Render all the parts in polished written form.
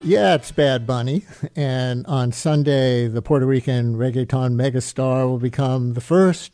Yeah, it's Bad Bunny. And on Sunday, the Puerto Rican reggaeton megastar will become the first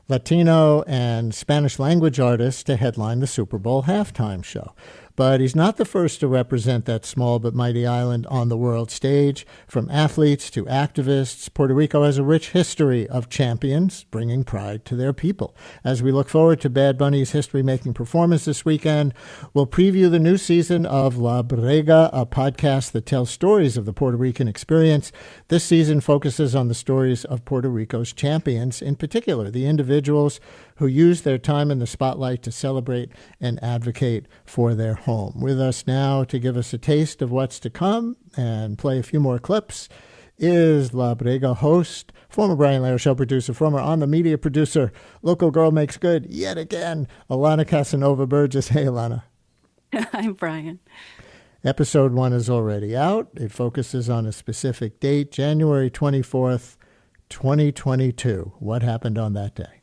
Latino and Spanish language artist to headline the Super Bowl halftime show. But he's not the first to represent that small but mighty island on the world stage. From athletes to activists, Puerto Rico has a rich history of champions bringing pride to their people. As we look forward to Bad Bunny's history-making performance this weekend, we'll preview the new season of La Brega, a podcast that tells stories of the Puerto Rican experience. This season focuses on the stories of Puerto Rico's champions, in particular, the individuals who use their time in the spotlight to celebrate and advocate for their home. With us now to give us a taste of what's to come and play a few more clips is La Brega host, former Brian Lehrer show producer, former On the Media producer, Local Girl Makes Good, yet again, Alana Casanova-Burgess. Hey, Alana. Hi, Brian. Episode 1 is already out. It focuses on a specific date, January 24th, 2022. What happened on that day?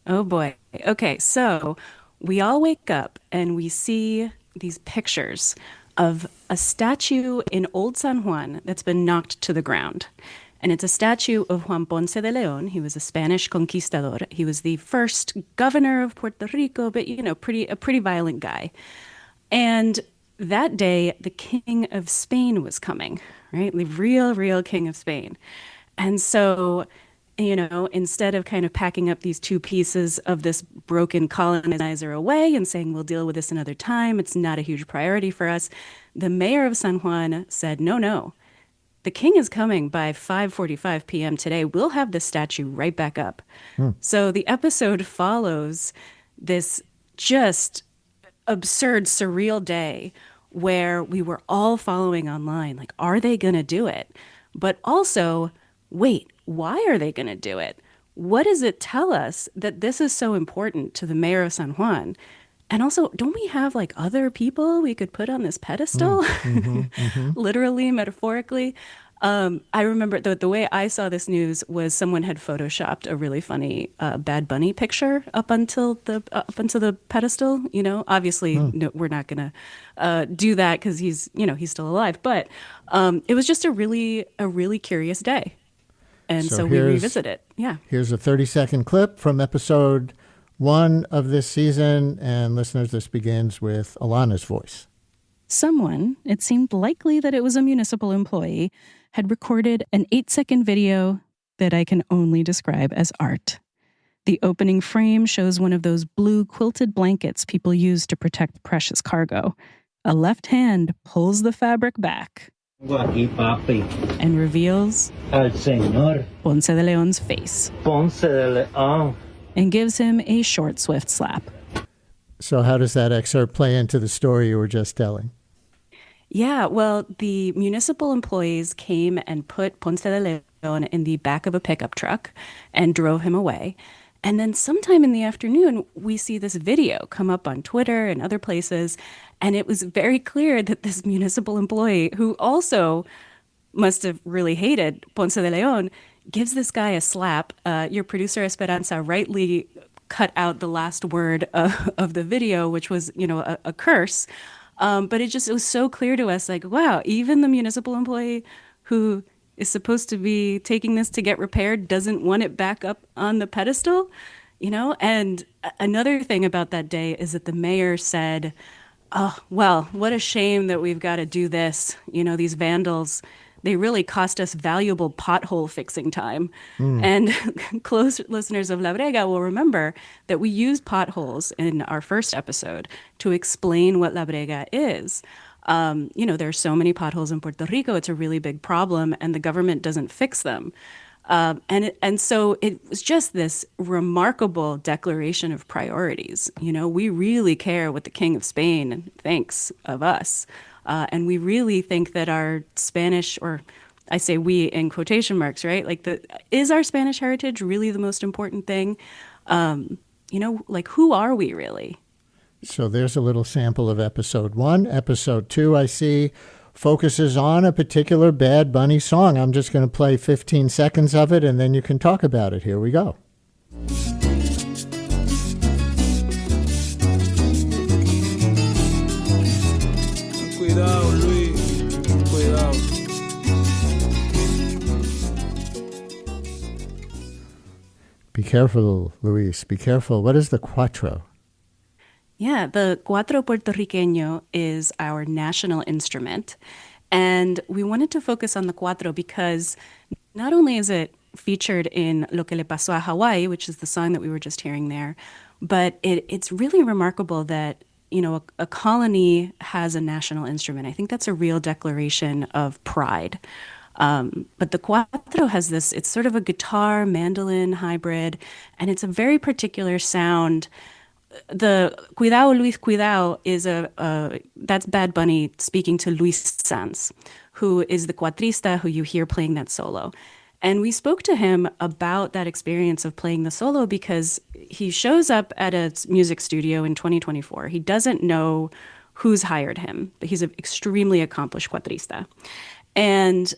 Oh, boy. Okay, so we all wake up and we see these pictures of a statue in Old San Juan that's been knocked to the ground. And it's a statue of Juan Ponce de Leon. He was a Spanish conquistador. He was the first governor of Puerto Rico, but, a pretty violent guy. And that day, the King of Spain was coming, right? The real King of Spain. And so, instead of kind of packing up these two pieces of this broken colonizer away and saying, we'll deal with this another time, it's not a huge priority for us, the mayor of San Juan said, no, the king is coming by 5:45 p.m. today. We'll have the statue right back up. So the episode follows this just absurd, surreal day where we were all following online, like, are they going to do it? But also, wait, why are they going to do it? What does it tell us that this is so important to the mayor of San Juan? And also, don't we have like other people we could put on this pedestal? Literally, metaphorically. I remember the way I saw this news was someone had photoshopped a really funny Bad Bunny picture up until the pedestal. Obviously, no, we're not going to do that because he's still alive. But it was just a really curious day. And so we revisit it. Yeah. Here's a 30-second clip from episode 1 of this season. And listeners, this begins with Alana's voice. Someone, it seemed likely that it was a municipal employee, had recorded an 8-second video that I can only describe as art. The opening frame shows one of those blue quilted blankets people use to protect precious cargo. A left hand pulls the fabric back and reveals al Señor Ponce de Leon's face. Ponce de Leon. And gives him a short, swift slap. So how does that excerpt play into the story you were just telling? Yeah, well, the municipal employees came and put Ponce de Leon in the back of a pickup truck and drove him away. And then sometime in the afternoon, we see this video come up on Twitter and other places. And it was very clear that this municipal employee, who also must have really hated Ponce de Leon, gives this guy a slap. Your producer, Esperanza, rightly cut out the last word of the video, which was, a curse. But it was so clear to us, like, wow, even the municipal employee who is supposed to be taking this to get repaired doesn't want it back up on the pedestal, And another thing about that day is that the mayor said, oh, well, what a shame that we've got to do this. These vandals, they really cost us valuable pothole fixing time. And close listeners of La Brega will remember that we used potholes in our first episode to explain what La Brega is. There are so many potholes in Puerto Rico. It's a really big problem, and the government doesn't fix them. And so it was just this remarkable declaration of priorities. We really care what the King of Spain thinks of us. And we really think that our Spanish, or I say we in quotation marks, right? Is our Spanish heritage really the most important thing? Who are we really? So there's a little sample of episode 1. Episode 2, I see, focuses on a particular Bad Bunny song. I'm just going to play 15 seconds of it, and then you can talk about it. Here we go. Cuidado, Luis. careful, Luis. Be careful. What is the cuatro? Yeah, the cuatro puertorriqueño is our national instrument. And we wanted to focus on the cuatro because not only is it featured in Lo que le pasó a Hawaii, which is the song that we were just hearing there, but it's really remarkable that, a colony has a national instrument. I think that's a real declaration of pride. But the cuatro has this, it's sort of a guitar mandolin hybrid, and it's a very particular sound. The Cuidao Luis Cuidao is that's Bad Bunny speaking to Luis Sanz, who is the cuatrista who you hear playing that solo. And we spoke to him about that experience of playing the solo because he shows up at a music studio in 2024. He doesn't know who's hired him, but he's an extremely accomplished cuatrista. And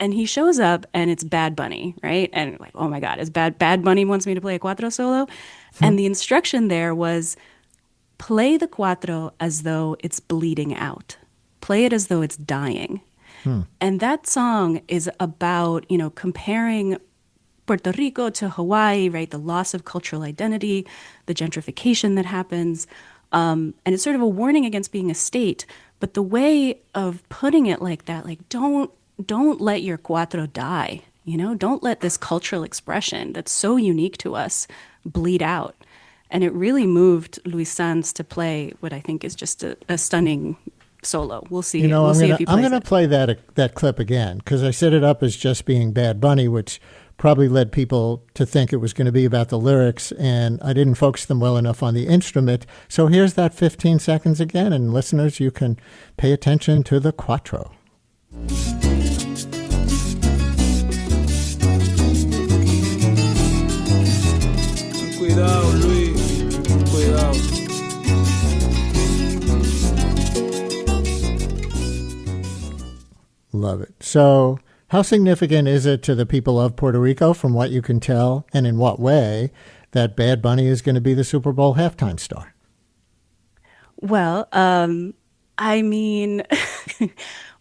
he shows up and it's Bad Bunny, right? And like, oh my God, is Bad Bunny wants me to play a cuatro solo? And the instruction there was play the cuatro as though it's bleeding out. Play it as though it's dying. And that song is about, comparing Puerto Rico to Hawaii, right? The loss of cultural identity, the gentrification that happens. And it's sort of a warning against being a state. But the way of putting it like that, like don't let your cuatro die. Don't let this cultural expression that's so unique to us bleed out. And it really moved Luis Sanz to play what I think is just a stunning solo. We'll see. We'll see if he plays I'm going to play that clip again because I set it up as just being Bad Bunny, which probably led people to think it was going to be about the lyrics, and I didn't focus them well enough on the instrument. So here's that 15 seconds again, and listeners, you can pay attention to the cuatro. Cuidado, Luis. Cuidado. Love it. So how significant is it to the people of Puerto Rico, from what you can tell, and in what way, that Bad Bunny is going to be the Super Bowl halftime star? Well, I mean,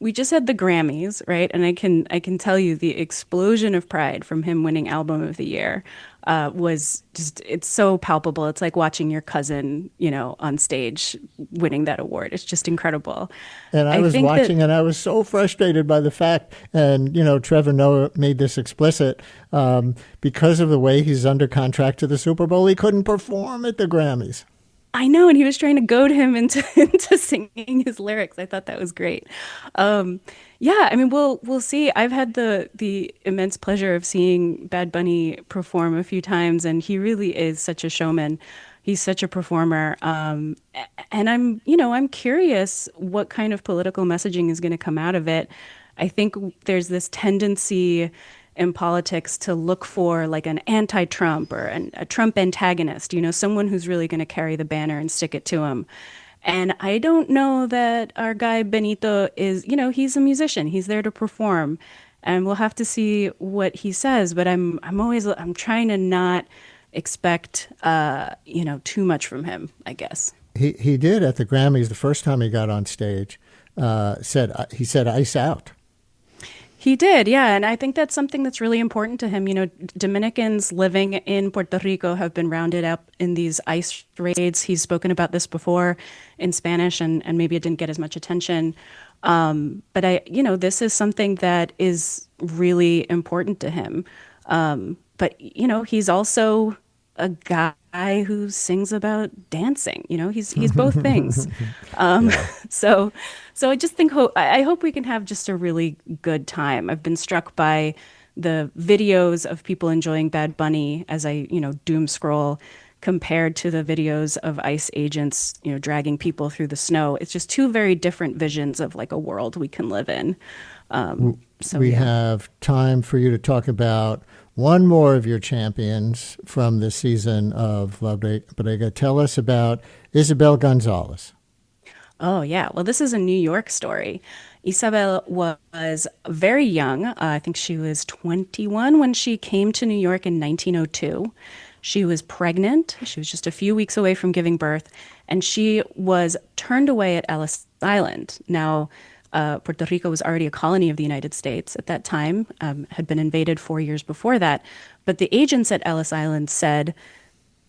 we just had the Grammys, right? And I can tell you the explosion of pride from him winning Album of the Year was just, it's so palpable. It's like watching your cousin, on stage winning that award. It's just incredible. And I was watching and I was so frustrated by the fact, and, Trevor Noah made this explicit, because of the way he's under contract to the Super Bowl, he couldn't perform at the Grammys. I know, and he was trying to goad him into singing his lyrics. I thought that was great. Yeah, I mean, we'll see. I've had the immense pleasure of seeing Bad Bunny perform a few times, and he really is such a showman. He's such a performer, and I'm curious what kind of political messaging is going to come out of it. I think there's this tendency in politics to look for like an anti-Trump or a Trump antagonist, someone who's really going to carry the banner and stick it to him. And I don't know that our guy Benito is, he's a musician. He's there to perform, and we'll have to see what he says. But I'm trying to not expect, too much from him, I guess. He did at the Grammys the first time he got on stage. He said "Ice Out." He did, yeah. And I think that's something that's really important to him. Dominicans living in Puerto Rico have been rounded up in these ICE raids. He's spoken about this before in Spanish, and maybe it didn't get as much attention. But this is something that is really important to him. But he's also a guy who sings about dancing. He's both things. So I just think I hope we can have just a really good time. I've been struck by the videos of people enjoying Bad Bunny as I doom scroll compared to the videos of ICE agents dragging people through the snow. It's just two very different visions of like a world we can live in. We have time for you to talk about one more of your champions from this season of La Brega. Tell us about Isabel Gonzalez. Oh, yeah. Well, this is a New York story. Isabel was very young. I think she was 21 when she came to New York in 1902. She was pregnant. She was just a few weeks away from giving birth, and she was turned away at Ellis Island. Now, Puerto Rico was already a colony of the United States at that time, had been invaded 4 years before that. But the agents at Ellis Island said,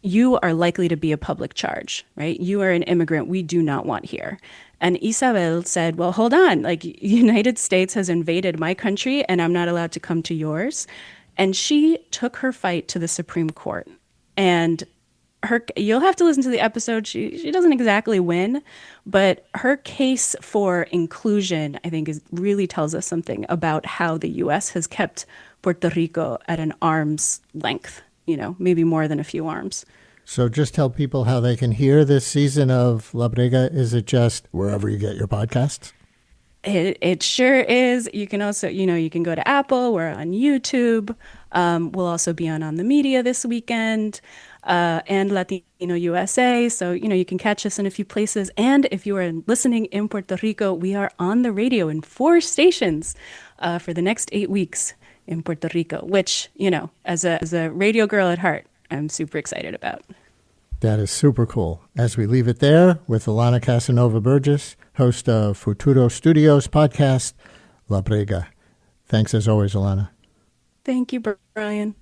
you are likely to be a public charge, right? You are an immigrant we do not want here. And Isabel said, well, hold on, like United States has invaded my country and I'm not allowed to come to yours. And she took her fight to the Supreme Court. And you'll have to listen to the episode. She doesn't exactly win, but her case for inclusion, I think, really tells us something about how the U.S. has kept Puerto Rico at an arm's length, maybe more than a few arms. So just tell people how they can hear this season of La Brega. Is it just wherever you get your podcasts? It sure is. You can also, you can go to Apple. We're on YouTube. We'll also be on the media this weekend and Latino USA. So, you can catch us in a few places. And if you are listening in Puerto Rico, we are on the radio in 4 stations for the next 8 weeks in Puerto Rico, which, as a radio girl at heart, I'm super excited about. That is super cool. As we leave it there with Alana Casanova-Burgess, host of Futuro Studios podcast, La Brega. Thanks as always, Alana. Thank you, Brian.